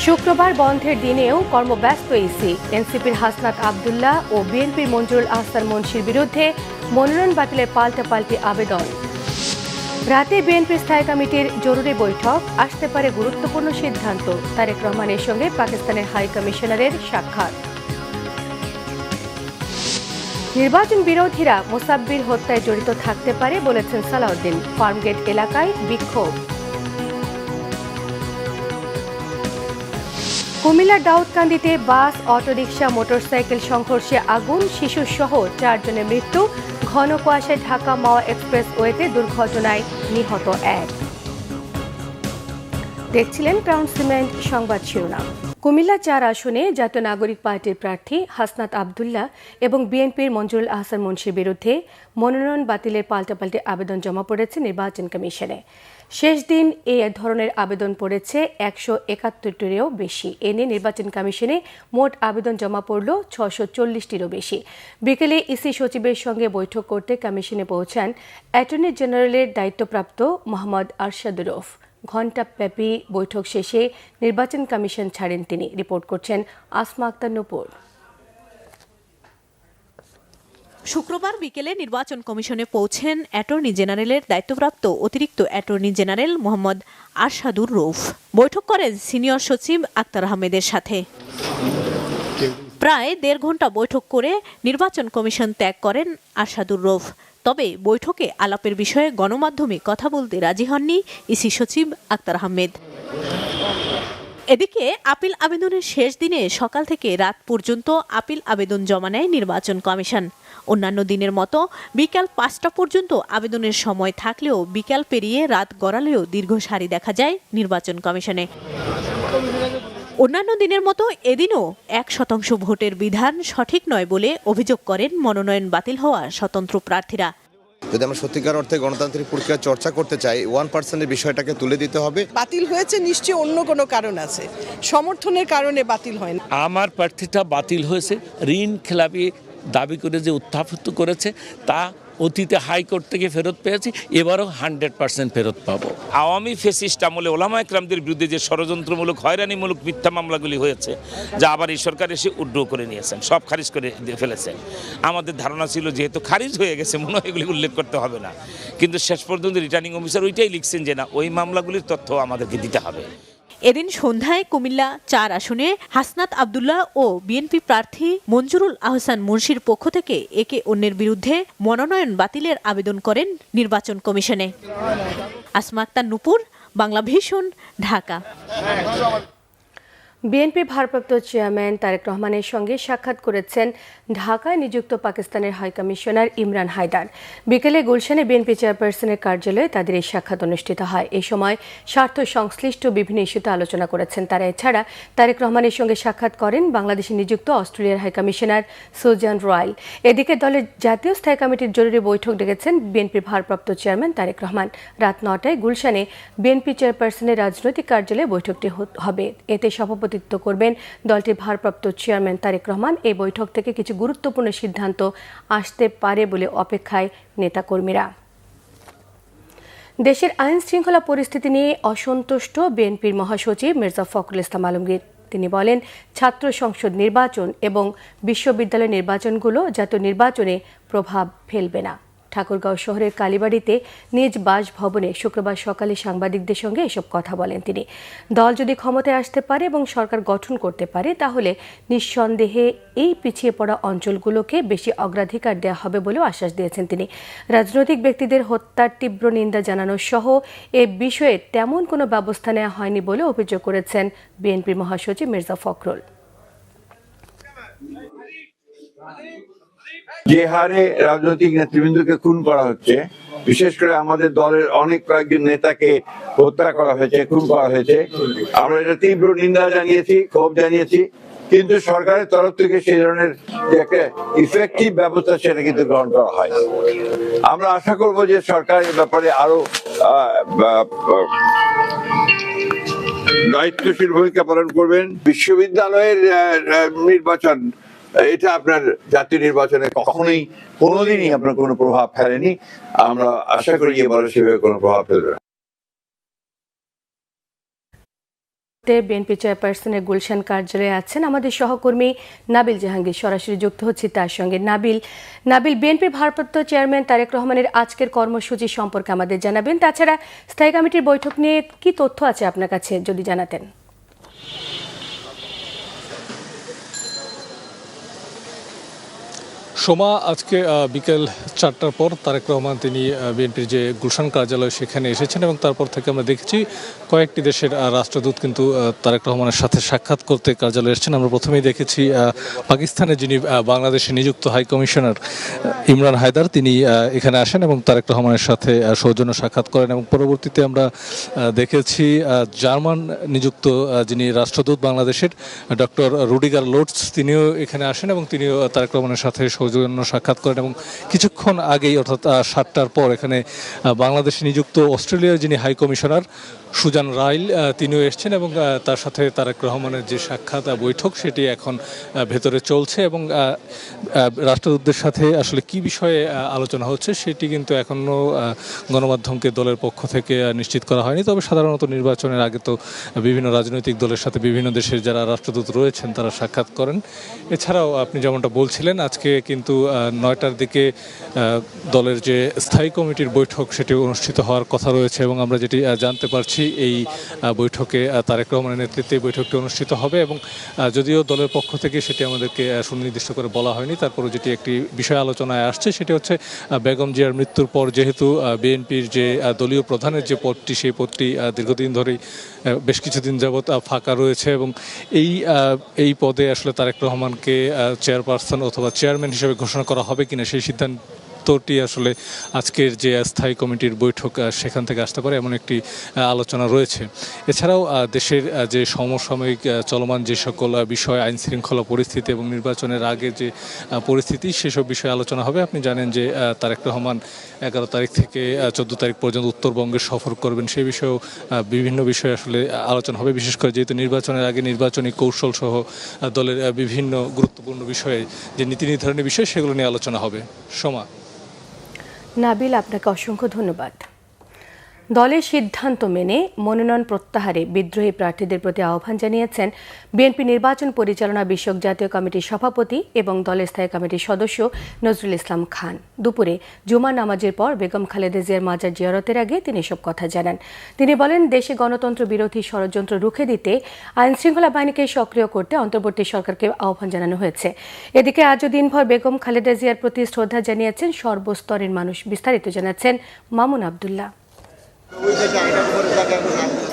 শুক্রবার বন্ধের দিনেও কর্মব্যস্ত ইসি। এনসিপির হাসনাত আব্দুল্লাহ ও বিএনপির মঞ্জুরুল আহসান মুন্সির বিরুদ্ধে মনোনয়ন বাতিলের পাল্টাপাল্টি আবেদন। রাতে বিএনপির স্থায়ী কমিটির জরুরি বৈঠক, আসতে পারে গুরুত্বপূর্ণ সিদ্ধান্ত। তারেক রহমানের সঙ্গে পাকিস্তানের হাই কমিশনারের সাক্ষাৎ। নির্বাচন বিরোধীরা মোসাব্বির হত্যায় জড়িত থাকতে পারে বলেছেন সালাউদ্দিন। ফার্মগেট এলাকায় বিক্ষোভ। কুমিল্লার দাউদকান্দিতে বাস, অটোরিকশা, মোটরসাইকেল সংঘর্ষে আগুন, শিশুসহ 4 জনের মৃত্যু। ঘন কুয়াশায় ঢাকা মাওয়া এক্সপ্রেসওয়েতে দুর্ঘটনায় নিহত 1। দেখছিলেন ক্রাউন সিমেন্ট সংবাদ শিরোনাম। কুমিল্লা 4 আসনে জাতীয় নাগরিক পার্টির প্রার্থী হাসনাত আব্দুল্লাহ এবং বিএনপির মঞ্জুরুল আহসান মুন্সির বিরুদ্ধে মনোনয়ন বাতিলের পাল্টাপাল্টি আবেদন জমা পড়েছে নির্বাচন কমিশনে। শেষ দিন এ ধরনের আবেদন পড়েছে 171টিরও বেশি। এ নিয়ে নির্বাচন কমিশনে মোট আবেদন জমা পড়ল 640টিরও বেশি। বিকেলে ইসি সচিবের সঙ্গে বৈঠক করতে কমিশনে পৌঁছান অ্যাটর্নি জেনারেলের দায়িত্বপ্রাপ্ত মোহাম্মদ আরশাদুর রউফ। ঘণ্টাব্যাপী বৈঠক শেষে নির্বাচন কমিশন ছাড়েন তিনি। রিপোর্ট করছেন আসমা আক্তার নূপুর। শুক্রবার বিকেলে নির্বাচন কমিশনে পৌঁছেন অ্যাটর্নি জেনারেলের দায়িত্বপ্রাপ্ত অতিরিক্ত অ্যাটর্নি জেনারেল মোহাম্মদ আরশাদুর রউফ। বৈঠক করেন সিনিয়র সচিব আক্তার আহমেদের সাথে। প্রায় 1.5 ঘণ্টা বৈঠক করে নির্বাচন কমিশন ত্যাগ করেন আরশাদুর রউফ। তবে বৈঠকে আলাপের বিষয়ে গণমাধ্যমে কথা বলতে রাজি হননি ইসি সচিব আক্তার আহমেদ। এদিকে আপিল আবেদনের শেষ দিনে সকাল থেকে রাত পর্যন্ত আপিল আবেদন জমা নেয় নির্বাচন কমিশন। অন্যান্য দিনের মতো বিকাল 5টা পর্যন্ত আবেদনের সময় থাকলেও বিকাল পেরিয়ে রাত গড়ালেও দীর্ঘ সারি দেখা যায় নির্বাচন কমিশনে। অন্যান্য দিনের মতো এদিনও 1% ভোটের বিধান সঠিক নয় বলে অভিযোগ করেন মনোনয়ন বাতিল হওয়া স্বতন্ত্র প্রার্থীরা। যদি আমরা সত্যিকার অর্থে গণতান্ত্রিক প্রক্রিয়া চর্চা করতে চাই, 1%-এর বিষয়টাকে তুলে দিতে হবে। বাতিল হয়েছে নিশ্চয়ই অন্য কোনো কারণ আছে, সমর্থনের কারণে বাতিল হয় না। আমার প্রার্থীটা বাতিল হয়েছে ঋণ খেলাপি দাবি করে যে উত্থাপিত করেছে তা অতীতে হাইকোর্ট থেকে ফেরত পেয়েছি, এবারও 100% ফেরত পাবো। আওয়ামী ফেসিস্ট আমলে ওলামা একরামদের বিরুদ্ধে যে ষড়যন্ত্রমূলক হয়রানিমূলক মিথ্যা মামলাগুলি হয়েছে, যা আবার এই সরকার এসে উড্র করে নিয়েছেন, সব খারিজ করে ফেলেছেন। আমাদের ধারণা ছিল যেহেতু খারিজ হয়ে গেছে মনে হয় এগুলি উল্লেখ করতে হবে না, কিন্তু শেষ পর্যন্ত রিটার্নিং অফিসার ওইটাই লিখছেন যে না, ওই মামলাগুলির তথ্য আমাদেরকে দিতে হবে। এদিন সন্ধ্যায় কুমিল্লা 4 আসনে হাসনাত আব্দুল্লাহ ও বিএনপি প্রার্থী মঞ্জুরুল আহসান মুন্সির পক্ষ থেকে একে অন্যের বিরুদ্ধে মনোনয়ন বাতিলের আবেদন করেন নির্বাচন কমিশনে। আসমা আক্তার নূপুর, বাংলা ভিশন, ঢাকা। বিএনপি ভারপ্রাপ্ত চেয়ারম্যান তারেক রহমানের সঙ্গে সাক্ষাৎ করেছেন ঢাকায় নিযুক্ত পাকিস্তানের হাই কমিশনার ইমরান হায়দার। বিকেলে গুলশানে বিএনপি চেয়ারপারসনের কার্যালয়ে তাদের এই সাক্ষাৎ অনুষ্ঠিত হয়। এই সময় স্বার্থ সংশ্লিষ্ট বিভিন্ন ইস্যুতে আলোচনা করেছেন তারা। এছাড়া তারেক রহমানের সঙ্গে সাক্ষাৎ করেন বাংলাদেশে নিযুক্ত অস্ট্রেলিয়ার হাই কমিশনার সুজান রয়েল। এদিকে দলের জাতীয় স্থায়ী কমিটির জরুরি বৈঠক ডেকেছেন বিএনপির ভারপ্রাপ্ত চেয়ারম্যান তারেক রহমান। রাত 9টায় গুলশানে বিএনপি চেয়ারপারসনের রাজনৈতিক কার্যালয়ে বৈঠকটি হবে। এতে সভাপতিত্ব করবেন দলটির ভারপ্রাপ্ত চেয়ারম্যান তারেক রহমান। এই বৈঠক থেকে কিছু গুরুত্বপূর্ণ সিদ্ধান্ত আসতে পারে বলে অপেক্ষায় নেতাকর্মীরা। দেশের আইন শৃঙ্খলা পরিস্থিতি নিয়ে অসন্তুষ্ট বিএনপির মহাসচিব মির্জা ফখরুল ইসলাম আলমগীর। তিনি বলেন, ছাত্র সংসদ নির্বাচন এবং বিশ্ববিদ্যালয় নির্বাচনগুলো জাতীয় নির্বাচনে প্রভাব ফেলবে না। ঠাকুরগাঁও শহরের কালীবাড়িতে নিজ বাসভবনে শুক্রবার সকালে সাংবাদিকদের সঙ্গে এসব কথা বলেন তিনি। দল যদি ক্ষমতায় আসতে পারে এবং সরকার গঠন করতে পারে তাহলে নিঃসন্দেহে এই পিছিয়ে পড়া অঞ্চলগুলোকে বেশি অগ্রাধিকার দেওয়া হবে বলেও আশ্বাস দিয়েছেন তিনি। রাজনৈতিক ব্যক্তিদের হত্যার তীব্র নিন্দা জানানো সহ এ বিষয়ে তেমন কোনো ব্যবস্থা নেওয়া হয়নি বলে অভিযোগ করেছেন বিএনপির মহাসচিব মির্জা ফখরুল। যে হারে রাজনৈতিক নেতৃবৃন্দকে খুন করা হচ্ছে, বিশেষ করে আমাদের দলের অনেক কয়েকজন নেতাকে হত্যা করা হয়েছে, খুন করা হয়েছে, আমরা এটা তীব্র নিন্দা জানিয়েছি, ক্ষোভ জানিয়েছি, কিন্তু সরকারের তরফ থেকে সেই ধরনের যে একটা ইফেক্টিভ ব্যবস্থা সেটা কিন্তু গ্রহণ করা হয়। আমরা আশা করব যে সরকার এ ব্যাপারে আরো দায়িত্বশীল ভূমিকা পালন করবেন। বিশ্ববিদ্যালয়ের নির্বাচন এটা আপনার জাতীয় নির্বাচনে কখনোই কোনোদিনই আপনার কোনো প্রভাব ফেলেনি। আমরা আশা করি এবারে সেভাবে কোনো প্রভাব ফেলবে না। বিএনপি চেয়ারপারসনের গুলশান কার্যালয়ে আছেন আমাদের সহকর্মী নাবিল জাহাঙ্গীর। সরাসরি যুক্ত হচ্ছে তার সঙ্গে। নাবিল, বিএনপির ভারপ্রাপ্ত চেয়ারম্যান তারেক রহমানের আজকের কর্মসূচি সম্পর্কে আমাদের জানাবেন। তাছাড়া স্থায়ী কমিটির বৈঠক নিয়ে কি তথ্য আছে আপনার কাছে যদি জানাতেন। সোমা, আজকে বিকেল 4টার পর তারেক রহমান তিনি বিএনপির যে গুলশান কার্যালয় সেখানে এসেছেন এবং তারপর থেকে আমরা দেখেছি কয়েকটি দেশের রাষ্ট্রদূত কিন্তু তারেক রহমানের সাথে সাক্ষাৎ করতে কার্যালয়ে এসেছেন। আমরা প্রথমেই দেখেছি পাকিস্তানের যিনি বাংলাদেশে নিযুক্ত হাই কমিশনার ইমরান হায়দার, তিনি এখানে আসেন এবং তারেক রহমানের সাথে সৌজন্য সাক্ষাৎ করেন এবং পরবর্তীতে আমরা দেখেছি জার্মান নিযুক্ত যিনি রাষ্ট্রদূত বাংলাদেশের ডক্টর রুডিগার লোটস, তিনিও এখানে আসেন এবং তিনিও তারেক রহমানের সাথে সৌজন্য সাক্ষাৎ করেন এবং কিছুক্ষণ আগেই অর্থাৎ 7টার পর এখানে বাংলাদেশে নিযুক্ত অস্ট্রেলিয়ার যিনি হাই কমিশনার সুজান রাইল, তিনিও এসছেন এবং তার সাথে তারেক রহমানের যে সাক্ষাৎ বৈঠক সেটি এখন ভেতরে চলছে এবং রাষ্ট্রদূতদের সাথে আসলে কি বিষয়ে আলোচনা হচ্ছে সেটি কিন্তু এখনও গণমাধ্যমকে দলের পক্ষ থেকে নিশ্চিত করা হয়নি। তবে সাধারণত নির্বাচনের আগে তো বিভিন্ন রাজনৈতিক দলের সাথে বিভিন্ন দেশের যারা রাষ্ট্রদূত রয়েছেন তারা সাক্ষাৎ করেন। এছাড়াও আপনি যেমনটা বলছিলেন, আজকে কিন্তু 9টার দিকে দলের যে স্থায়ী কমিটির বৈঠক সেটি অনুষ্ঠিত হওয়ার কথা রয়েছে এবং আমরা যেটি জানতে পারছি এই বৈঠকে তারেক রহমানের নেতৃত্বে এই বৈঠকটি অনুষ্ঠিত হবে এবং যদিও দলের পক্ষ থেকে সেটি আমাদেরকে সুনির্দিষ্ট করে বলা হয়নি, তারপরে যেটি একটি বিষয় আলোচনায় আসছে সেটি হচ্ছে বেগম জিয়ার মৃত্যুর পর যেহেতু বিএনপির যে দলীয় প্রধানের যে পদটি সেই পদটি দীর্ঘদিন ধরেই বেশ কিছুদিন যাবৎ ফাঁকা রয়েছে এবং এই পদে আসলে তারেক রহমানকে চেয়ারপারসন অথবা চেয়ারম্যান হিসেবে ঘোষণা করা হবে কিনা সেই সিদ্ধান্তটি আসলে আজকের যে স্থায়ী কমিটির বৈঠক সেখান থেকে আসতে পারে এমন একটি আলোচনা রয়েছে। এছাড়াও দেশের যে সমসাময়িক চলমান যে সকল বিষয়, আইন শৃঙ্খলা পরিস্থিতি এবং নির্বাচনের আগে যে পরিস্থিতি সেসব বিষয়ে আলোচনা হবে। আপনি জানেন যে তারেক রহমান 11 তারিখ থেকে 14 তারিখ পর্যন্ত উত্তরবঙ্গে সফর করবেন, সেই বিষয়েও বিভিন্ন বিষয়ে আসলে আলোচনা হবে। বিশেষ করে যেহেতু নির্বাচনের আগে নির্বাচনী কৌশল সহ দলের বিভিন্ন গুরুত্বপূর্ণ বিষয়ে যে নীতি নির্ধারণী বিষয় সেগুলো নিয়ে আলোচনা হবে। সোমা। নাবিল, আপনাকে অসংখ্য ধন্যবাদ। দলের সিদ্ধান্ত মেনে মনোনয়ন প্রত্যাহারে বিদ্রোহী প্রার্থীদের প্রতি আহ্বান জানিয়েছেন বিএনপি নির্বাচন পরিচালনা বিষয়ক জাতীয় কমিটির সভাপতি এবং দলের স্থায়ী কমিটির সদস্য নজরুল ইসলাম খান। দুপুরে জুমার নামাজের পর বেগম খালেদা জিয়ার মাজার জিয়ারতের আগে তিনি এসব কথা জানান। তিনি বলেন, দেশে গণতন্ত্র বিরোধী ষড়যন্ত্র রুখে দিতে আইনশৃঙ্খলা বাহিনীকে সক্রিয় করতে অন্তর্বর্তী সরকারকে আহ্বান জানানো হয়েছে। এদিকে আজও দিনভর বেগম খালেদা জিয়ার প্রতি শ্রদ্ধা জানিয়েছেন সর্বস্তরের মানুষ। বিস্তারিত জানাচ্ছেন মামুন আবদুল্লাহ।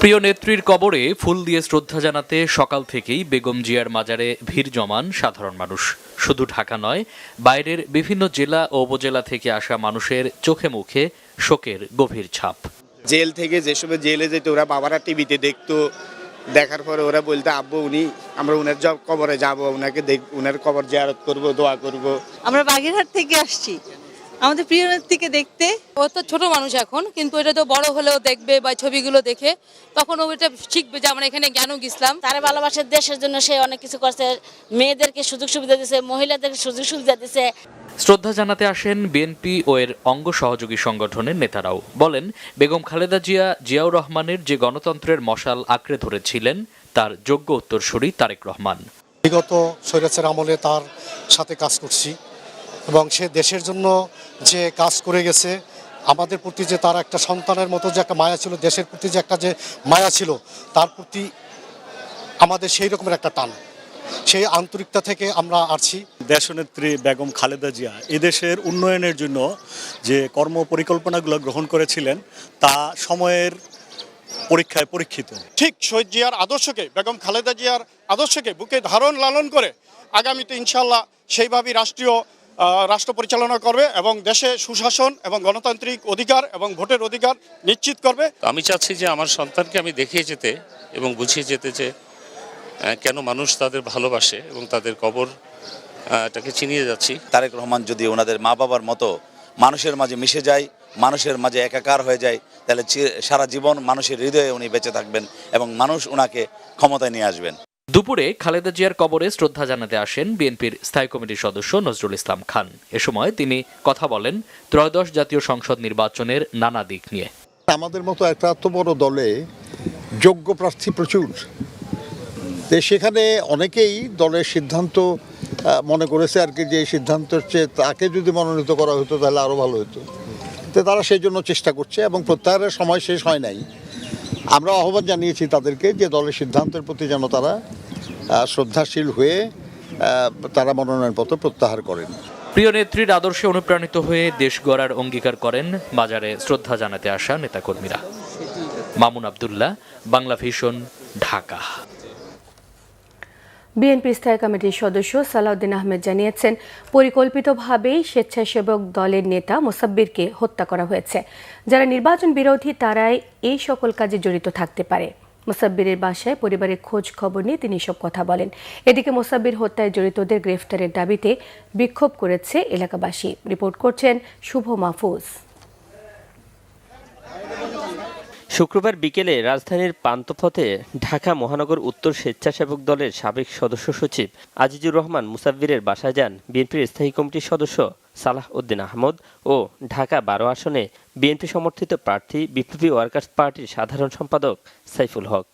প্রিয় নেত্রীর কবরে ফুল দিয়ে শ্রদ্ধা জানাতে সকাল থেকেই বেগম জিয়ার মাজারে ভিড় জমান সাধারণ মানুষ। শুধু ঢাকা নয়, বাইরের বিভিন্ন জেলা ও উপজেলা থেকে আসা মানুষের চোখে মুখে শোকের গভীর ছাপ। জেল থেকে যেসব জেলে যেত ওরা বাবারা টিভিতে দেখতো, দেখার পরে ওরা বলতো আব্বু আমরা উনার কবরে যাবো, উনার কবর জিয়ারত করব, দোয়া করব। আমরা বাগেরহাট থেকে আসছি আমাদের প্রিয় নেত্রীকে দেখতে। ও তো ছোট মানুষ এখন, কিন্তু এটা তো বড় হলেও দেখবে বা ছবিগুলো দেখে তখন ওইটা শিখবে যে আমরা এখানে জ্ঞানও গেছিলাম। তারা ভালোবাসে, দেশের জন্য সে অনেক কিছু করছে, মেয়েদেরকে সুযোগ সুবিধা দিয়েছে, মহিলাদেরকে সুযোগ সুবিধা দিয়েছে। শ্রদ্ধা জানাতে আসেন বিএনপি ও এর অঙ্গ সহযোগী সংগঠনের নেতারাও। বলেন, বেগম খালেদা জিয়াউর রহমানের যে গণতন্ত্রের মশাল আঁকড়ে ধরেছিলেন তার যোগ্য উত্তরসূরি তারেক রহমান। বিগত স্বৈরাচার আমলে তার সাথে কাজ করছি এবং সে দেশের জন্য যে কাজ করে গেছে, আমাদের প্রতি যে তার একটা সন্তানের মতো যে একটা মায়া ছিল, দেশের প্রতি যে একটা যে মায়া ছিল, তার প্রতি আমাদের সেই রকমের একটা টান, সেই আন্তরিকতা থেকে আমরা আসছি। দেশনেত্রী বেগম খালেদা জিয়া এদেশের উন্নয়নের জন্য যে কর্ম পরিকল্পনাগুলো গ্রহণ করেছিলেন তা সময়ের পরীক্ষায় পরীক্ষিত। ঠিক শহীদ জিয়ার আদর্শকে, বেগম খালেদা জিয়ার আদর্শকে বুকে ধারণ লালন করে আগামীতে ইনশাল্লাহ সেইভাবেই রাষ্ট্র পরিচালনা করবে এবং দেশে সুশাসন এবং গণতান্ত্রিক অধিকার এবং ভোটের অধিকার নিশ্চিত করবে। আমি চাচ্ছি যে আমার সন্তানকে আমি দেখিয়ে যেতে এবং বুঝিয়ে যেতে যে কেন মানুষ তাদের ভালোবাসে এবং তাদের কবরটাকে চিনিয়ে যাচ্ছি। তারেক রহমান যদি ওনাদের মা বাবার মতো মানুষের মাঝে মিশে যায়, মানুষের মাঝে একাকার হয়ে যায়, তাহলে সারা জীবন মানুষের হৃদয়ে উনি বেঁচে থাকবেন এবং মানুষ ওনাকে ক্ষমতায় নিয়ে আসবেন। দুপুরে খালেদা জিয়ার কবরে শ্রদ্ধা জানাতে আসেন বিএনপির স্থায়ী কমিটির সদস্য নজরুল ইসলাম খান। এ সময় তিনি কথা বলেন ত্রয়োদশ জাতীয় সংসদ নির্বাচনের নানা দিক নিয়ে। আমাদের মতো একটা এত বড় দলে যোগ্য প্রার্থী প্রচুর, তো সেখানে অনেকেই দলের সিদ্ধান্ত মনে করেছে আর কি, যে এই সিদ্ধান্তের চেয়ে তাকে যদি মনোনীত করা হতো তাহলে আরও ভালো হতো। তো তারা সেই জন্য চেষ্টা করছে এবং প্রত্যাহারের সময় শেষ হয় নাই। আমরা আহ্বান জানিয়েছি তাদেরকে যে দলের সিদ্ধান্তের প্রতি যেন তারা শ্রদ্ধাশীল হয়ে তারা মনোনয়নপত্র প্রত্যাহার করেন। প্রিয় নেত্রীর আদর্শে অনুপ্রাণিত হয়ে দেশ গড়ার অঙ্গীকার করেন মাজারে শ্রদ্ধা জানাতে আসা নেতাকর্মীরা। মামুন আব্দুল্লাহ, বাংলা ভিশন, ঢাকা। বিএনপি স্থায়ী কমিটির সদস্য সালাউদ্দিন আহমেদ জানিয়েছেন, পরিকল্পিতভাবেই স্বেচ্ছাসেবক দলের নেতা মোসাব্বিরকে হত্যা করা হয়েছে। যারা নির্বাচন বিরোধী তারাই এই সকল কাজে জড়িত থাকতে পারে। মোসাব্বিরের বাসায় পরিবারের খোঁজ খবর নিয়ে তিনি এসব কথা বলেন। এদিকে মোসাব্বির হত্যায় জড়িতদের গ্রেফতারের দাবিতে বিক্ষোভ করেছে এলাকাবাসী। রিপোর্ট করছেন শুভ মাহফুজ। শুক্রবার বিকেলে রাজধানীর পান্থপথে ঢাকা মহানগর উত্তর স্বেচ্ছাসেবক দলের সাবেক সদস্য সচিব আজিজুর রহমান মুসাব্বিরের বাসায় যান বিএনপির স্থায়ী কমিটির সদস্য সালাহ উদ্দিন আহমদ ও ঢাকা 12 আসনে বিএনপি সমর্থিত প্রার্থী বিপ্লবী ওয়ার্কার্স পার্টির সাধারণ সম্পাদক সাইফুল হক।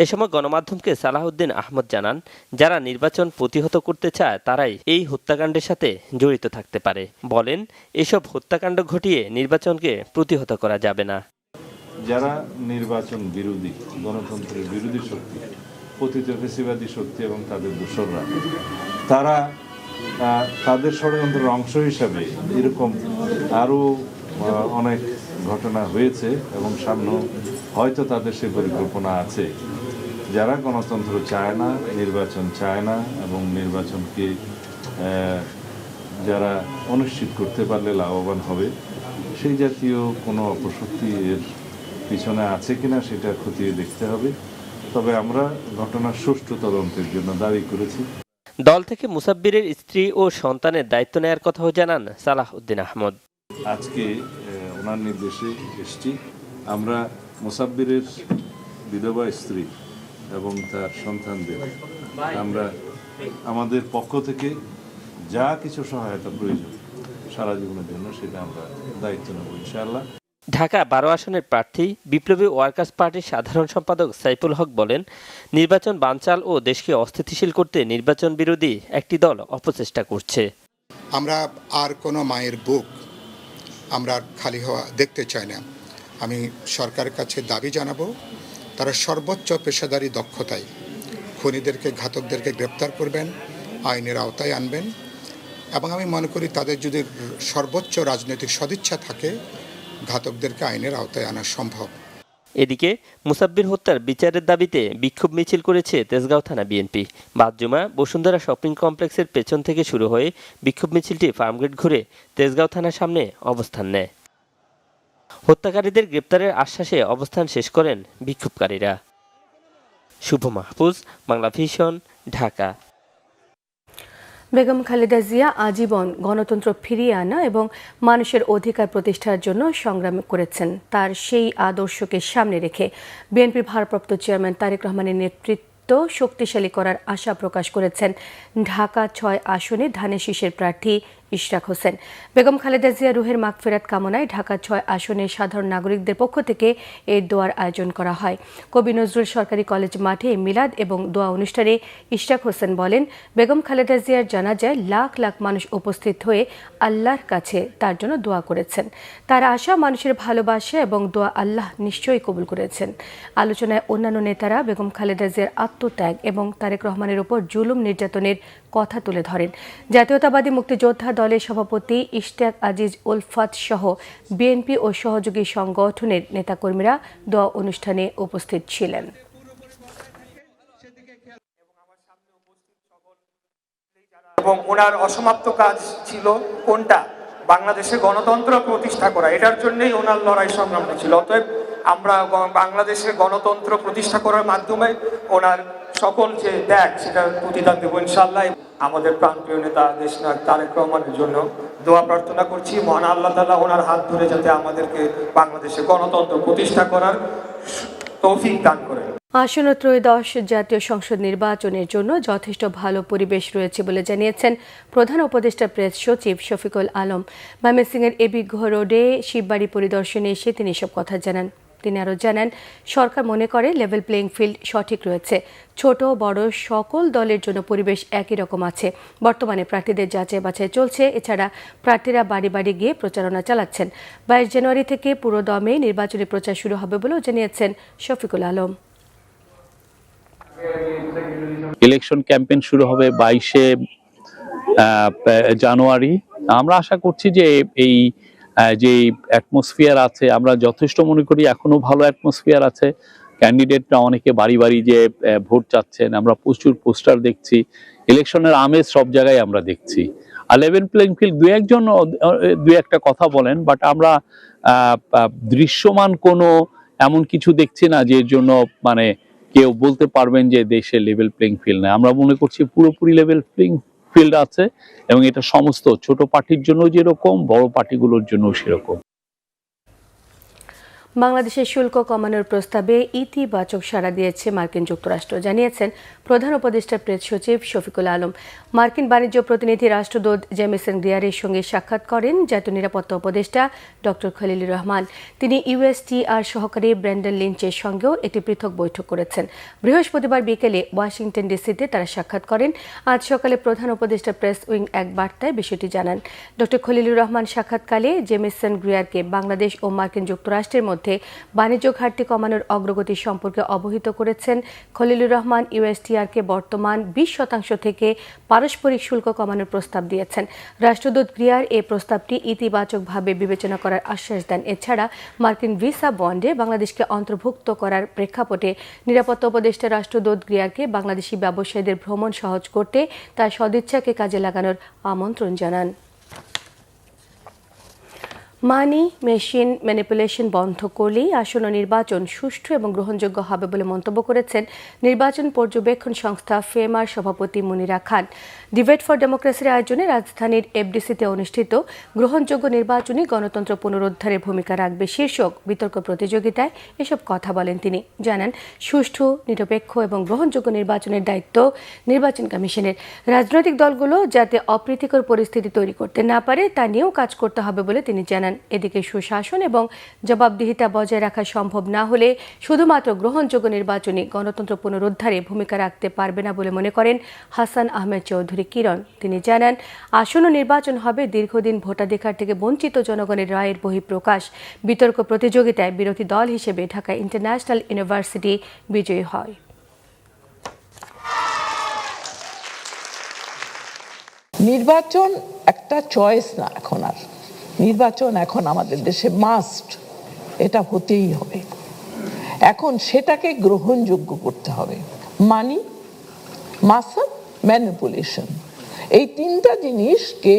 এ সময় গণমাধ্যমকে সালাহউদ্দিন আহমদ জানান, যারা নির্বাচন প্রতিহত করতে চায় তারাই এই হত্যাকাণ্ডের সাথে জড়িত থাকতে পারে। বলেন, এসব হত্যাকাণ্ড ঘটিয়ে নির্বাচনকে প্রতিহত করা যাবে না। যারা নির্বাচন বিরোধী, গণতন্ত্রের বিরোধী শক্তি, পতিত ফ্যাসিবাদী শক্তি এবং তাদের দোসররা, তারা তাদের ষড়যন্ত্রের অংশ হিসাবে এরকম আরও অনেক ঘটনা হয়েছে এবং সামনে হয়তো তাদের সেই পরিকল্পনা আছে। যারা গণতন্ত্র চায় না, নির্বাচন চায় না এবং নির্বাচনকে যারা অনিশ্চিত করতে পারলে লাভবান হবে, সেই জাতীয় কোনো অপশক্তি এর পিছনে আছে কিনা সেটা খতিয়ে দেখতে হবে। তবে আমরা ঘটনার সুষ্ঠু তদন্তের জন্য দাবি করেছি। দল থেকে মুসাব্বিরের স্ত্রী ও সন্তানের দায়িত্ব নেয়ার কথাও জানান সালাহ উদ্দিন আহমদ। আজকে ওনার নির্দেশে এসছি। আমরা মুসাব্বিরের বিধবা স্ত্রী এবং তার সন্তানদের আমরা আমাদের পক্ষ থেকে যা কিছু সহায়তা প্রয়োজন সারা জীবনের জন্য সেটা আমরা দায়িত্ব নেব ইনশাআল্লাহ। ঢাকা 12 আসনের প্রার্থী বিপ্লবী ওয়ার্কার্স পার্টির সাধারণ সম্পাদক সাইফুল হক বলেন, নির্বাচন বানচাল ও দেশকে অস্থিতিশীল করতে নির্বাচন বিরোধী একটি দল অপচেষ্টা করছে। আমরা আর কোনো মায়ের বুক আমরা খালি হওয়া দেখতে চাই না। আমি সরকারের কাছে দাবি জানাবো, তারা সর্বোচ্চ পেশাদারি দক্ষতায় খুনিদেরকে, ঘাতকদেরকে গ্রেপ্তার করবেন, আইনের আওতায় আনবেন এবং আমি মনে করি তাদের যদি সর্বোচ্চ রাজনৈতিক সদিচ্ছা থাকে, ঘাতকদেরকে আইনের আওতায় আনা সম্ভব। এদিকে মুসাব্বির হত্যার বিচারের দাবিতে বিক্ষোভ মিছিল করেছে তেজগাঁও থানা বিএনপি। বাদজুমা বসুন্ধরা শপিং কমপ্লেক্সের পেছন থেকে শুরু হয়ে বিক্ষোভ মিছিলটি ফার্মগেট ঘুরে তেজগাঁও থানার সামনে অবস্থান নেয়। হত্যাকারীদের গ্রেপ্তারের আশ্বাসে অবস্থান শেষ করেন বিক্ষোভকারীরা। শুভ মাহফুজ, বাংলা ভিশন, ঢাকা। বেগম খালেদা জিয়া আজীবন গণতন্ত্র ফিরিয়ে আনা এবং মানুষের অধিকার প্রতিষ্ঠার জন্য সংগ্রাম করেছেন। তার সেই আদর্শকে সামনে রেখে বিএনপির ভারপ্রাপ্ত চেয়ারম্যান তারেক রহমানের নেতৃত্ব শক্তিশালী করার আশা প্রকাশ করেছেন ঢাকা 6 আসনে ধানের শীষের প্রার্থী ইশরাক হোসেন। বেগম খালেদা জিয়া রুহের মাগফিরাত কামনায় ঢাকা 6 আসনের সাধারণ নাগরিকদের পক্ষ থেকে এই দোয়ার আয়োজন করা হয়। কবি নজরুল সরকারি কলেজ মাঠে মিলাদ এবং দোয়া অনুষ্ঠানে ইশরাক হোসেন বলেন, বেগম খালেদা জিয়ার জানাজায় লাখ লাখ মানুষ উপস্থিত হয়ে আল্লাহর কাছে তার জন্য দোয়া করেছেন। তার আশা, মানুষের ভালোবাসা এবং দোয়া আল্লাহ নিশ্চয়ই কবুল করেছেন। আলোচনায় অন্যান্য নেতারা বেগম খালেদা জিয়ার আত্মত্যাগ এবং তারেক রহমানের উপর জুলুম নির্যাতনের কথা তুলে ধরেন। জাতীয়তাবাদী মুক্তিযোদ্ধা দলের সভাপতি ইশতিয়াক আজিজ উলফাত সহ বিএনপি ও সহযোগী সংগঠনের নেতাকর্মীরা দোয়া অনুষ্ঠানে উপস্থিত ছিলেন। এবং ওনার অসমাপ্ত কাজ ছিল কোনটা? বাংলাদেশে গণতন্ত্র প্রতিষ্ঠা করা। এটার জন্যই ওনার লড়াই সংগ্রামটা ছিল। অতএব আমরা বাংলাদেশে গণতন্ত্র প্রতিষ্ঠা করার মাধ্যমে ওনার সকল যে ত্যাগ সেটার প্রতিদান দেবো ইনশাআল্লাহ। আমাদের প্রাণপ্রিয় নেতা দেশনায়ক তারেক রহমানের জন্য দোয়া প্রার্থনা করছি, মহান আল্লাহ তাআলা ওনার হাত ধরে যাতে আমাদেরকে বাংলাদেশে গণতন্ত্র প্রতিষ্ঠা করার তৌফিক দান করেন। আসন্ন ত্রয়োদশ জাতীয় সংসদ নির্বাচনের জন্য যথেষ্ট ভালো পরিবেশ রয়েছে বলে জানিয়েছেন প্রধান উপদেষ্টা প্রেস সচিব শফিকুল আলম। ময়মনসিংহের এবি ঘ রোডে শিববাড়ি পরিদর্শনে এসে তিনি এসব কথা জানান। তিনি আরও জানান, সরকার মনে করে লেভেল প্লেইং ফিল্ড সঠিক রয়েছে। ছোট বড় সকল দলের জন্য পরিবেশ একই রকম আছে। বর্তমানে প্রার্থীদের যাচাই বাছাই চলছে। এছাড়া প্রার্থীরা বাড়ি বাড়ি গিয়ে প্রচারণা চালাচ্ছেন। 22 জানুয়ারি থেকে পুরো দমে নির্বাচনী প্রচার শুরু হবে বলেও জানিয়েছেন শফিকুল আলম। ইলেকশন ক্যাম্পেইন শুরু হবে 22শে জানুয়ারি। আমরা আশা করছি যে এই যে অ্যাটমসফিয়ার আছে, আমরা যথেষ্ট মনে করি এখনো ভালো অ্যাটমসফিয়ার আছে। ক্যান্ডিডেটরা অনেকে বাড়ি বাড়ি যে ভোট চাচ্ছেন, আমরা প্রচুর পোস্টার দেখছি, ইলেকশনের আমেজ সব জায়গায় আমরা দেখছি। আর লেভেল প্লেইং ফিল্ড দু একটা কথা বলেন, বাট আমরা দৃশ্যমান কোনো এমন কিছু দেখছি না যে জন্য মানে কেউ বলতে পারবেন যে দেশে লেভেল প্লেইং ফিল্ড নেই। আমরা মনে করছি পুরোপুরি লেভেল প্লেইং ফিল্ড আছে এবং এটা সমস্ত ছোট পার্টির জন্য যেরকম, বড় পার্টিগুলোর জন্য সেরকম। বাংলাদেশের শুল্ক কমানোর প্রস্তাবে ইতিবাচক সাড়া দিয়েছে মার্কিন যুক্তরাষ্ট্র, জানিয়েছেন প্রধান উপদেষ্টা প্রেস সচিব শফিকুল আলম। মার্কিন বাণিজ্য প্রতিনিধি রাষ্ট্রদূত জেমিসন গ্রিয়ারের সঙ্গে সাক্ষাৎ করেন জাতীয় নিরাপত্তা উপদেষ্টা ডক্টর খলিলুর রহমান। তিনি ইউএসটিআর সহকারী ব্র্যান্ডন লিঞ্চের সঙ্গেও একটি পৃথক বৈঠক করেছেন। বৃহস্পতিবার বিকেলে ওয়াশিংটন ডিসিতে তারা সাক্ষাৎ করেন। আজ সকালে প্রধান উপদেষ্টা প্রেস উইং এক বার্তায় বিষয়টি জানান। ডক্টর খলিলুর রহমান সাক্ষাৎকালে জেমিসন গ্রিয়ারকে বাংলাদেশ ও মার্কিন যুক্তরাষ্ট্রের মধ্যে বাণিজ্য ঘাটতি কমানোর অগ্রগতি সম্পর্কে অবহিত করেছেন। খলিলুর রহমান ইউএসটিআরকে বর্তমান 20% থেকে পারস্পরিক শুল্ক কমানোর প্রস্তাব দিয়েছেন। রাষ্ট্রদূত গ্রিয়ার এই প্রস্তাবটি ইতিবাচকভাবে বিবেচনা করার আশ্বাস দেন। এছাড়া মার্কিন ভিসা বন্ডে বাংলাদেশকে অন্তর্ভুক্ত করার প্রেক্ষাপটে নিরাপত্তা উপদেষ্টা রাষ্ট্রদূত গ্রিয়ারকে বাংলাদেশি ব্যবসায়ীদের ভ্রমণ সহজ করতে তার সদিচ্ছাকে কাজে লাগানোর আমন্ত্রণ জানান। মানি মেশিন ম্যানিপুলেশন বন্ধ করলেই আসন্ন নির্বাচন সুষ্ঠু এবং গ্রহণযোগ্য হবে বলে মন্তব্য করেছেন নির্বাচন পর্যবেক্ষণ সংস্থা ফেমার সভাপতি মুনিরা খান। ডিবেট ফর ডেমোক্রেসির আয়োজনে রাজধানীর এফডিসিতে অনুষ্ঠিত গ্রহণযোগ্য নির্বাচনী গণতন্ত্র পুনরুদ্ধারের ভূমিকা রাখবে শীর্ষক বিতর্ক প্রতিযোগিতায় এসব কথা বলেন তিনি। জানান, সুষ্ঠু, নিরপেক্ষ এবং গ্রহণযোগ্য নির্বাচনের দায়িত্ব নির্বাচন কমিশনের। রাজনৈতিক দলগুলো যাতে অপ্রীতিকর পরিস্থিতি তৈরি করতে না পারে তা নিয়েও কাজ করতে হবে বলে তিনি জানান। এদিকে সুশাসন এবং জবাবদিহিতা বজায় রাখা সম্ভব না হলে শুধুমাত্র গ্রহণযোগ্য নির্বাচনী গণতন্ত্র পুনরুদ্ধারে ভূমিকা রাখতে পারবে না বলে মনে করেন হাসান আহমেদ চৌধুরী কিরণ। তিনি জানান, আসন্ন নির্বাচন হবে দীর্ঘদিন ভোটাধিকার থেকে বঞ্চিত জনগণের রায়ের বহিঃপ্রকাশ। বিতর্ক প্রতিযোগিতায় বিরোধী দল হিসেবে ঢাকা ইন্টারন্যাশনাল ইউনিভার্সিটি বিজয়ী হয়। নির্বাচন একটা চয়েস না, এখন আর নির্বাচন এখন আমাদের দেশে মাস্ট, এটা হতেই হবে। এখন সেটাকে গ্রহণযোগ্য করতে হবে। মানি, মাসাল, ম্যানিপুলেশন, এই তিনটা জিনিসকে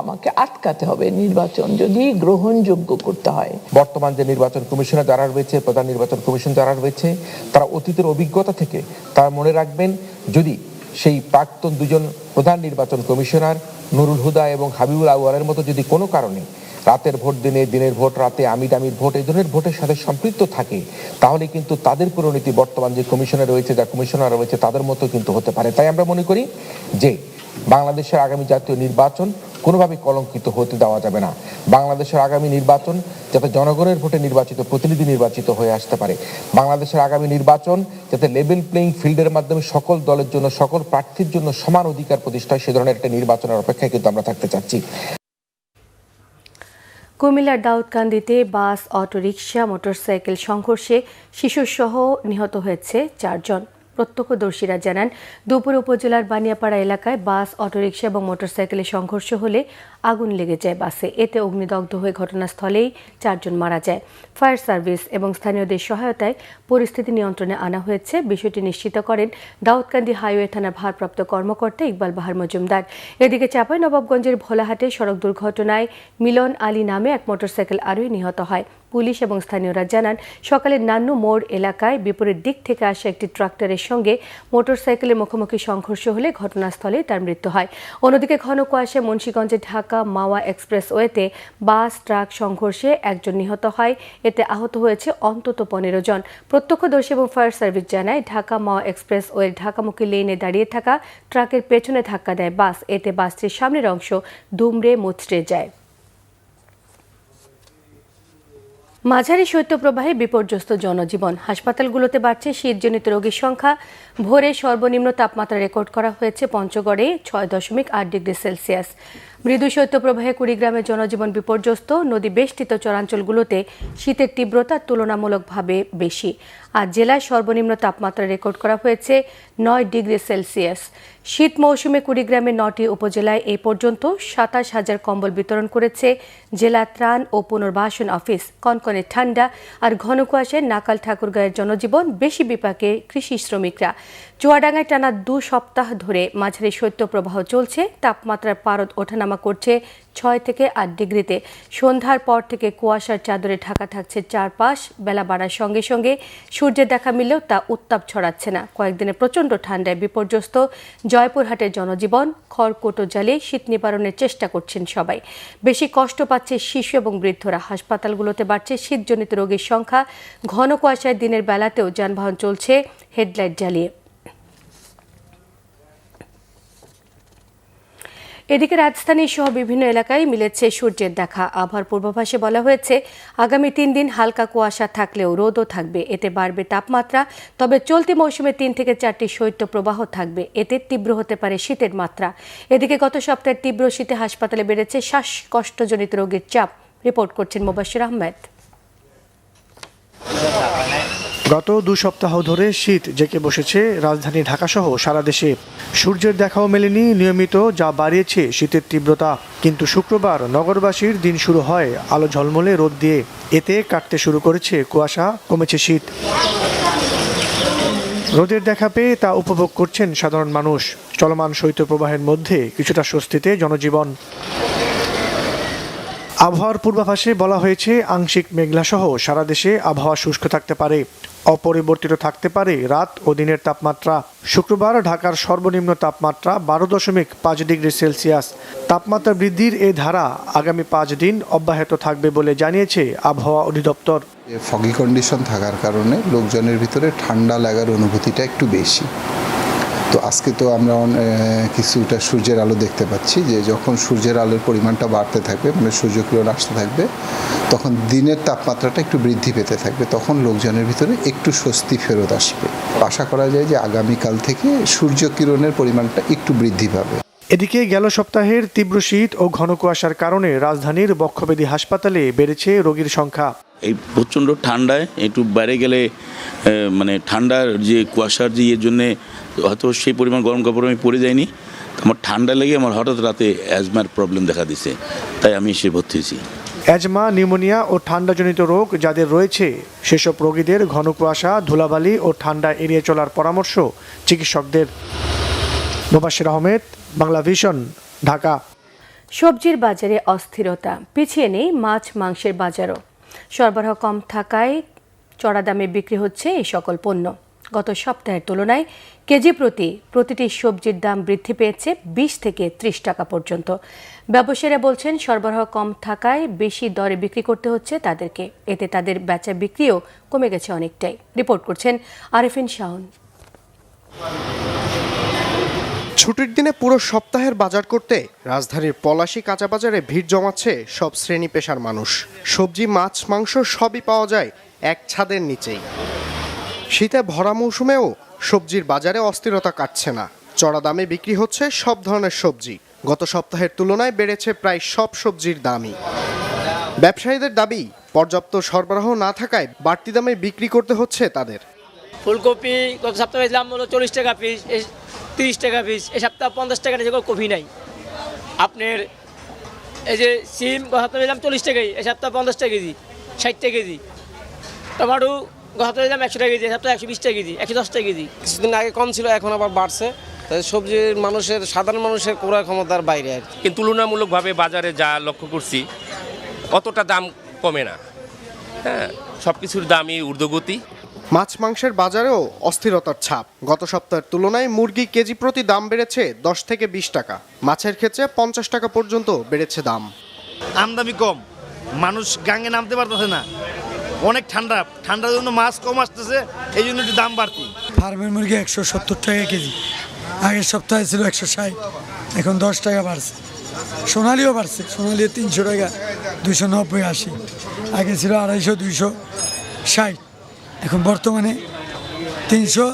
আমাকে আটকাতে হবে নির্বাচন যদি গ্রহণযোগ্য করতে হয়। বর্তমান যে নির্বাচন কমিশনার যারা রয়েছে, প্রধান নির্বাচন কমিশন যারা রয়েছে, তারা অতীতের অভিজ্ঞতা থেকে তারা মনে রাখবেন, যদি সেই প্রাক্তন দুজন প্রধান নির্বাচন কমিশনার নুরুল হুদা এবং হাবিবুল আউয়ালের মতো যদি কোনো কারণে রাতের ভোট দিনে, দিনের ভোট রাতে, আমির ভোট, এই ধরনের ভোটের সাথে সম্পৃক্ত থাকে, তাহলে কিন্তু তাদের পরিণতি বর্তমান যে কমিশনার রয়েছে, যা কমিশনার রয়েছে, তাদের মতো কিন্তু হতে পারে। তাই আমরা মনে করি যে বাংলাদেশের আগামী জাতীয় নির্বাচন কোনোভাবেই কলঙ্কিত হতে দেওয়া যাবে না। বাংলাদেশের আগামী নির্বাচন যাতে জনগণের ভোটে নির্বাচিত প্রতিনিধি নির্বাচিত হয়ে আসতে পারে। বাংলাদেশের আগামী নির্বাচন যাতে লেভেল প্লেইং ফিল্ডের মাধ্যমে সকল দলের জন্য, সকল প্রার্থীর জন্য সমান অধিকার প্রতিষ্ঠা হয়, সে ধরনের একটা নির্বাচনের অপেক্ষায় কিন্তু আমরা থাকতে চাচ্ছি। কুমিল্লার দাউদকান্দিতে বাস, অটোরিকশা, মোটরসাইকেল সংঘর্ষে শিশুসহ নিহত হয়েছে 4 জন। প্রত্যক্ষদর্শীরা জানান, দুপুর উপজেলার বানিয়াপাড়া এলাকায় বাস, অটোরিকশা এবং মোটরসাইকেলের সংঘর্ষ হলে আগুন লেগে যায় বাসে। এতে অগ্নিদগ্ধ হয়ে ঘটনাস্থলেই 4 জন মারা যায়। ফায়ার সার্ভিস এবং স্থানীয়দের সহায়তায় পরিস্থিতি নিয়ন্ত্রণে আনা হয়েছে। বিষয়টি নিশ্চিত করেন দাউদকান্দি হাইওয়ে থানার ভারপ্রাপ্ত কর্মকর্তা ইকবাল বাহার মজুমদার। এদিকে চাঁপাইনবাবগঞ্জের ভোলাহাটে সড়ক দুর্ঘটনায় মিলন আলী নামে এক মোটরসাইকেল আরোহী নিহত হয়। পুলিশ এবং স্থানীয়রা জানান, সকালে নান্নু মোড় এলাকায় বিপরীত দিক থেকে আসা একটি ট্রাক্টরের সঙ্গে মোটরসাইকেলের মুখোমুখি সংঘর্ষ হলে ঘটনাস্থলে তার মৃত্যু হয়। অন্যদিকে ঘন কুয়াশায় মুন্সিগঞ্জে ঢাকা মাওয়া এক্সপ্রেসওয়েতে বাস ট্রাক সংঘর্ষে 1 জন নিহত হয়। এতে আহত হয়েছে অন্তত 15 জন। প্রত্যক্ষদর্শী এবং ফায়ার সার্ভিস জানায়, ঢাকা মাওয়া এক্সপ্রেসওয়ের ঢাকামুখী লেনে দাঁড়িয়ে থাকা ট্রাকের পেছনে ধাক্কা দেয় বাস। এতে বাসটির সামনের অংশ দুমড়ে মুচড়ে যায়। মাঝারি শৈত্যপ্রবাহে বিপর্যস্ত জনজীবন। হাসপাতালগুলোতে বাড়ছে শীতজনিত রোগীর সংখ্যা। ভোরে সর্বনিম্ন তাপমাত্রা রেকর্ড করা হয়েছে পঞ্চগড়ে 6.8 ডিগ্রি সেলসিয়াস। মৃদু শৈত্যপ্রবাহে কুড়িগ্রামের জনজীবন বিপর্যস্ত। নদী বেষ্টিত চরাঞ্চলগুলোতে শীতের তীব্রতা তুলনামূলকভাবে বেশি। আজ জেলায় সর্বনিম্ন তাপমাত্রা রেকর্ড করা হয়েছে 9 ডিগ্রি সেলসিয়াস। শীত মৌসুমে কুড়িগ্রামের 9টি উপজেলায় এই পর্যন্ত 27,000 কম্বল বিতরণ করেছে জেলা ত্রাণ ও পুনর্বাসন অফিস। কনকনে ঠান্ডা আর ঘন কুয়াশায় নাকাল ঠাকুরগাঁয়ের জনজীবন বেশি বিপাকে কৃষি শ্রমিকরা। চুয়াডাঙ্গায় টানা 2 সপ্তাহ ধরে মাঝারি শৈত্যপ্রবাহ চলছে। তাপমাত্রার পারদ ওঠানামা করছে 6 থেকে 8 ডিগ্রিতে। সন্ধ্যার পর থেকে কুয়াশার চাদরে ঢাকা থাকছে চারপাশ। বেলা বাড়ার সঙ্গে সঙ্গে সূর্যের দেখা মিললেও তা উত্তাপ ছড়াচ্ছে না। কয়েকদিনে প্রচণ্ড ঠান্ডায় বিপর্যস্ত জয়পুরহাটের জনজীবন। খড়কুটো জ্বালিয়ে শীত নিবারণের চেষ্টা করছেন সবাই। বেশি কষ্ট পাচ্ছে শিশু এবং বৃদ্ধরা। হাসপাতালগুলোতে বাড়ছে শীতজনিত রোগীর সংখ্যা। ঘন কুয়াশায় দিনের বেলাতেও যানবাহন চলছে হেডলাইট জ্বালিয়ে। এদিকে রাজধানী সহ বিভিন্ন এলাকায় মিলেছে সূর্যের দেখা। আবহাওয়ার পূর্বাভাসে বলা হয়েছে আগামী 3 দিন হালকা কুয়াশা থাকলেও রোদও থাকবে। এতে বাড়বে তাপমাত্রা। তবে চলতি মৌসুমে 3 থেকে 4টি শৈত্যপ্রবাহ থাকবে। এতে তীব্র হতে পারে শীতের মাত্রা। এদিকে গত সপ্তাহে তীব্র শীতে হাসপাতালে বেড়েছে শ্বাসকষ্টজনিত রোগীর চাপ। রিপোর্ট করছেন মুবাশির আহমেদ। গত 2 সপ্তাহ ধরে শীত জেঁকে বসেছে রাজধানী ঢাকাসহ সারা দেশে। সূর্যের দেখাও মেলেনি নিয়মিত, যা বাড়িয়েছে শীতের তীব্রতা। কিন্তু শুক্রবার নগরবাসীর দিন শুরু হয় আলো ঝলমলে রোদ দিয়ে। এতে কাটতে শুরু করেছে কুয়াশা, কমেছে শীত। রোদের দেখা পেয়ে তা উপভোগ করছেন সাধারণ মানুষ। চলমান শৈত্যপ্রবাহের মধ্যে কিছুটা স্বস্তিতে জনজীবন। আবহাওয়ার পূর্বাভাসে বলা হয়েছে আংশিক মেঘলাসহ সারা দেশে আবহাওয়া শুষ্ক থাকতে পারে। অপরিবর্তিত থাকতে পারে রাত ও দিনের তাপমাত্রা। শুক্রবার ঢাকার সর্বনিম্ন তাপমাত্রা 12.5 ডিগ্রি সেলসিয়াস। তাপমাত্রা বৃদ্ধির এ ধারা আগামী 5 দিন অব্যাহত থাকবে বলে জানিয়েছে আবহাওয়া অধিদপ্তর। ফগি কন্ডিশন থাকার কারণে লোকজনের ভিতরে ঠান্ডা লাগার অনুভূতিটা একটু বেশি। তো আজকে তো আমরা কিছুটা সূর্যের আলো দেখতে পাচ্ছি, যে যখন সূর্যের আলোর পরিমাণটা বাড়তে থাকবে, মানে সূর্যকিরণ আসতে থাকবে, তখন দিনের তাপমাত্রাটা একটু বৃদ্ধি পেতে থাকবে। তখন লোকজনের ভিতরে একটু স্বস্তি ফেরত আসবে। আশা করা যায় যে আগামীকাল থেকে সূর্যকিরণের পরিমাণটা একটু বৃদ্ধি পাবে। এদিকে গেল সপ্তাহের তীব্র শীত ও ঘন কুয়াশার কারণে রাজধানীর বক্ষব্যাধি হাসপাতালে বেড়েছে রোগীর সংখ্যা। এই প্রচণ্ড ঠান্ডায় একটু বাইরে গেলে মানে ঠান্ডার যে কুয়াশার যে এর জন্যে হয়তো সেই পরিমাণ গরম কাপড় আমি পরে যাইনি। আমার ঠান্ডা লেগে আমার হঠাৎ রাতে অ্যাজমার প্রবলেম দেখা দিছে, তাই আমি এসে ভর্তি হয়েছি। অ্যাজমা, নিউমোনিয়া ও ঠান্ডাজনিত রোগ যাদের রয়েছে সেসব রোগীদের ঘন কুয়াশা, ধুলাবালি ও ঠান্ডা এড়িয়ে চলার পরামর্শ চিকিৎসকদের। মুবাশির আহমেদ, বাংলা ভিশন, ঢাকা। সবজির বাজারে অস্থিরতা। পিছিয়ে নেই মাছ মাংসের বাজারও। সরবরাহ কম থাকায় চড়া দামে বিক্রি হচ্ছে এই সকল পণ্য। গত সপ্তাহের তুলনায় কেজি প্রতিটি সবজির দাম বৃদ্ধি পেয়েছে 20 থেকে 30 টাকা পর্যন্ত। ব্যবসায়ীরা বলছেন সরবরাহ কম থাকায় বেশি দরে বিক্রি করতে হচ্ছে তাদেরকে। এতে তাদের বেচা বিক্রিও কমে গেছে অনেকটাই। রিপোর্ট করছেন আরেফিন শাওন। ছুটির দিনে পুরো সপ্তাহের বাজার করতে রাজধানীর পলাশী কাঁচা বাজারে ভিড় জমাচ্ছে সব শ্রেণী পেশার মানুষ। সবজি, মাছ, মাংস সবই পাওয়া যায় এক ছাদের নিচেই। শীতে ভরা মৌসুমেও সবজির বাজারে অস্থিরতা কাটছে না। চড়া দামে বিক্রি হচ্ছে সব ধরনের সবজি। গত সপ্তাহের তুলনায় বেড়েছে প্রায় সব সবজির দামই। ব্যবসায়ীদের দাবি, পর্যাপ্ত সরবরাহ না থাকায় বাড়তি দামে বিক্রি করতে হচ্ছে তাদের। ফুলকপি গত সপ্তাহে বেচলাম হলো 40 টাকা পিস, 30 টাকা পিস। এই সপ্তাহে 50 টাকা নিচে কপি নাই। আপনার এই যে সিম গত সপ্তাহে বেচলাম 40 টাকাই, এই সপ্তাহে 50 টাকা কেজি, 60 টাকা কেজি। টমেটো গত সপ্তাহে বেচলাম 100 টাকা কেজি, এই সপ্তাহে 120 টাকা কেজি, 110 টাকা কেজি। কিছুদিন আগে কম ছিল, এখন আবার বাড়ছে। সবজির মানুষের, সাধারণ মানুষের ক্রয় ক্ষমতার বাইরে আর কি। কিন্তু তুলনামূলকভাবে বাজারে যা লক্ষ্য করছি অতটা দাম কমে না। হ্যাঁ, সব কিছুর দামই ঊর্ধ্বগতি। মাছ মাংসের বাজারেও অস্থিরতার ছাপ। গত সপ্তাহের তুলনায় মুরগি কেজি প্রতি দাম বেড়েছে 10 থেকে 20 টাকা। মাছের ক্ষেত্রে 50 টাকা পর্যন্ত বেড়েছে দাম। আমদানি কম, মানুষ গাঙে নামতে পারতেছে না। অনেক ঠান্ডার জন্য মাছ কম আসতেছে, এই জন্য একটু দাম বাড়তি। ফার্মের মুরগি 170 টাকা কেজি, আগের সপ্তাহে ছিল 160, এখন 10 টাকা বাড়ছে। সোনালিও বাড়ছে, সোনালিও 300 টাকা 290-80, আগে ছিল 250-260, এখন বর্তমানে 300।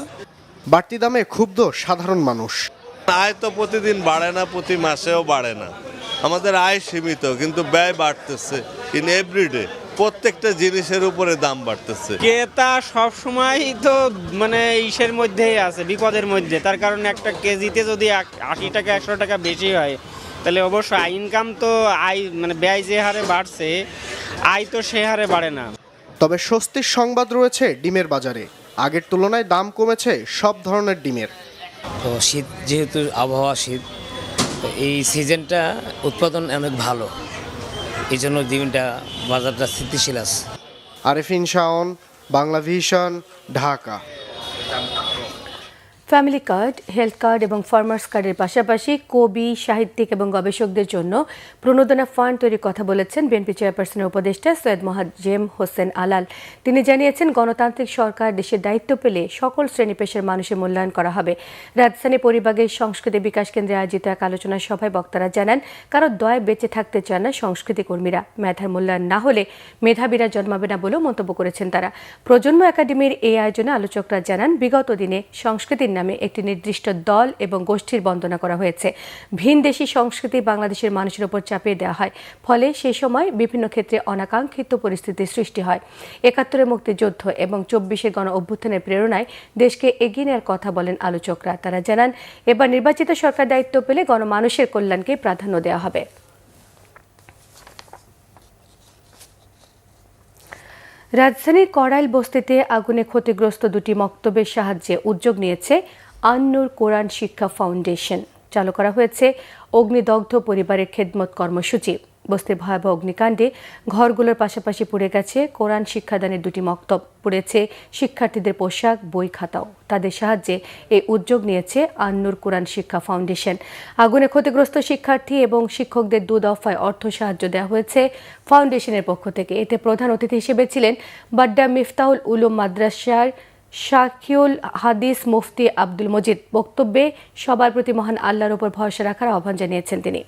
বাড়তি দামে ক্ষুব্ধ সাধারণ মানুষ। আয় তো প্রতিদিন বাড়ে না, প্রতি মাসেও বাড়ে না। আমাদের আয় সীমিত, কিন্তু ব্যয় বাড়তেছে ইন এভরিডে। প্রত্যেকটা জিনিসের উপরে দাম বাড়তেছে। ক্রেতা সবসময় তো মানে ইসের মধ্যেই আছে, বিপদের মধ্যে। তার কারণে একটা কেজিতে যদি 80 টাকা 100 টাকা বেশি হয়, তাহলে অবশ্যই ইনকাম তো আয় মানে ব্যয় যে হারে বাড়ছে, আয় তো সে হারে বাড়ে না। তবে স্বস্তির সংবাদ রয়েছে ডিমের বাজারে। আগের তুলনায় দাম কমেছে সব ধরনের ডিমের। তো শীত, যেহেতু আবহাওয়া শীত, তো এই সিজনটা উৎপাদন অনেক ভালো, এই জন্য ডিমটা বাজারটা স্থিতিশীল আছে। Arefin Shaon, Bangla vision, Dhaka. Family card, health card এবং ফার্মার্স কার্ডের পাশাপাশি কবি, সাহিত্যিক এবং গবেষকদের জন্য প্রণোদনা ফান্ড তৈরির কথা বলেছেন বিএনপি চেয়ারপারসনের উপদেষ্টা সৈয়দ মোয়াজ্জেম হোসেন আলাল। তিনি জানিয়েছেন, গণতান্ত্রিক সরকার দেশের দায়িত্ব পেলে সকল শ্রেণী পেশার মানুষের মূল্যায়ন করা হবে। রাজধানী পরিবাগের সংস্কৃতি বিকাশ কেন্দ্রে আয়োজিত এক আলোচনা সভায় বক্তারা জানান, কারো দয় বেঁচে থাকতে চান না সংস্কৃতি কর্মীরা। মেধার মূল্যায়ন না হলে মেধাবীরা জন্মাবে না বলেও মন্তব্য করেছেন তারা। প্রজন্ম একাডেমির এই আয়োজনে আলোচকরা জানান, বিগত দিনে সংস্কৃতির নামে একটি নির্দিষ্ট দল এবং গোষ্ঠীর বন্দনা করা হয়েছে। ভিনদেশি সংস্কৃতি বাংলাদেশের মানুষের উপর চাপিয়ে দেওয়া হয়, ফলে সে সময় বিভিন্ন ক্ষেত্রে অনাকাঙ্ক্ষিত পরিস্থিতির সৃষ্টি হয়। ৭১-এর মুক্তিযুদ্ধ এবং ২৪-এর গণ অভ্যুত্থানের প্রেরণায় দেশকে এগিয়ে নেওয়ার কথা বলেন আলোচকরা। তারা জানান, এবার নির্বাচিত সরকার দায়িত্ব পেলে গণমানুষের কল্যাণকে প্রাধান্য দেওয়া হবে। রাজধানীর কড়াইল বস্তিতে আগুনে ক্ষতিগ্রস্ত দুটি মক্তবের সাহায্যে উদ্যোগ নিয়েছে আন-নূর কোরআন শিক্ষা ফাউন্ডেশন। চালু করা হয়েছে অগ্নিদগ্ধ পরিবারের খেদমত কর্মসূচি। বস্তির ভয়াবহ অগ্নিকাণ্ডে ঘরগুলোর পাশাপাশি পুড়ে গেছে কোরআন শিক্ষাদানের দুটি মক্তব, পুড়েছে শিক্ষার্থীদের পোশাক, বই খাতাও। তাদের সাহায্যে এই উদ্যোগ নিয়েছে আন-নূর কোরআন শিক্ষা ফাউন্ডেশন। আগুনে ক্ষতিগ্রস্ত শিক্ষার্থী এবং শিক্ষকদের 2 দফায় অর্থ সাহায্য দেওয়া হয়েছে ফাউন্ডেশনের পক্ষ থেকে। এতে প্রধান অতিথি হিসেবে ছিলেন বাড্ডা মিফতাহুল উলুম মাদ্রাসার শাকিউল হাদিস মুফতি আব্দুল মজিদ। বক্তব্যে সবার প্রতি মহান আল্লাহর উপর ভরসা রাখার আহ্বান জানিয়েছেন তিনি।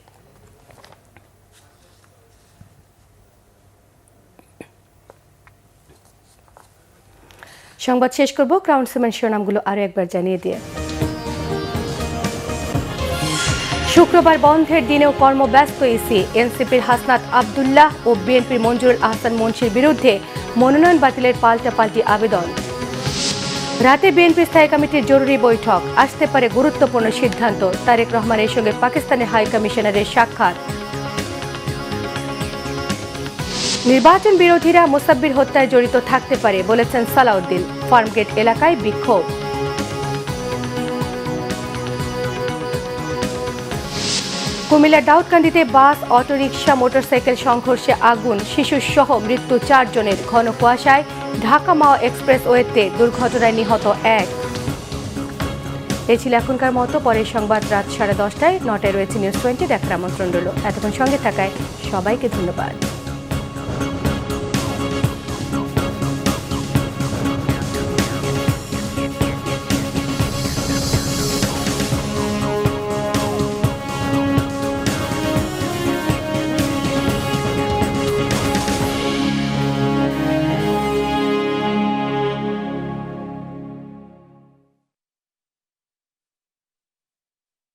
সংবাদ শেষ করব ক্রাউন সিমেন্ট শিরোনামগুলো আরও একবার জানিয়ে দিয়ে। শুক্রবার বন্ধের দিনেও কর্মব্যস্ত ইসি। এনসিপির হাসনাত আব্দুল্লাহ ও বিএনপির মঞ্জুরুল আহসান মুন্সির বিরুদ্ধে মনোনয়ন বাতিলের পাল্টাপাল্টি আবেদন। রাতে বিএনপি স্থায়ী কমিটির জরুরি বৈঠক, আসতে পারে গুরুত্বপূর্ণ সিদ্ধান্ত। তারেক রহমানের সঙ্গে পাকিস্তানের হাই কমিশনারের সাক্ষাৎ। নির্বাচন বিরোধীরা মুসাব্বির হত্যায় জড়িত থাকতে পারে বলেছেন সালাউদ্দিন। ফার্মগেট এলাকায় বিক্ষোভ। কুমিল্লার দাউদকান্দিতে বাস, অটোরিকশা, মোটরসাইকেল সংঘর্ষে আগুন, শিশুসহ মৃত্যু 4 জনের। ঘন কুয়াশায় ঢাকা মাও এক্সপ্রেসওয়েতে দুর্ঘটনায় নিহত 1। এই ছিল এখনকার মতো। পরের সংবাদ রাত 10:30টায়। 9টায় রয়েছে নিউজ 20। দেখার আমন্ত্রণ রইল। এতক্ষণ সঙ্গে থাকায় সবাইকে ধন্যবাদ।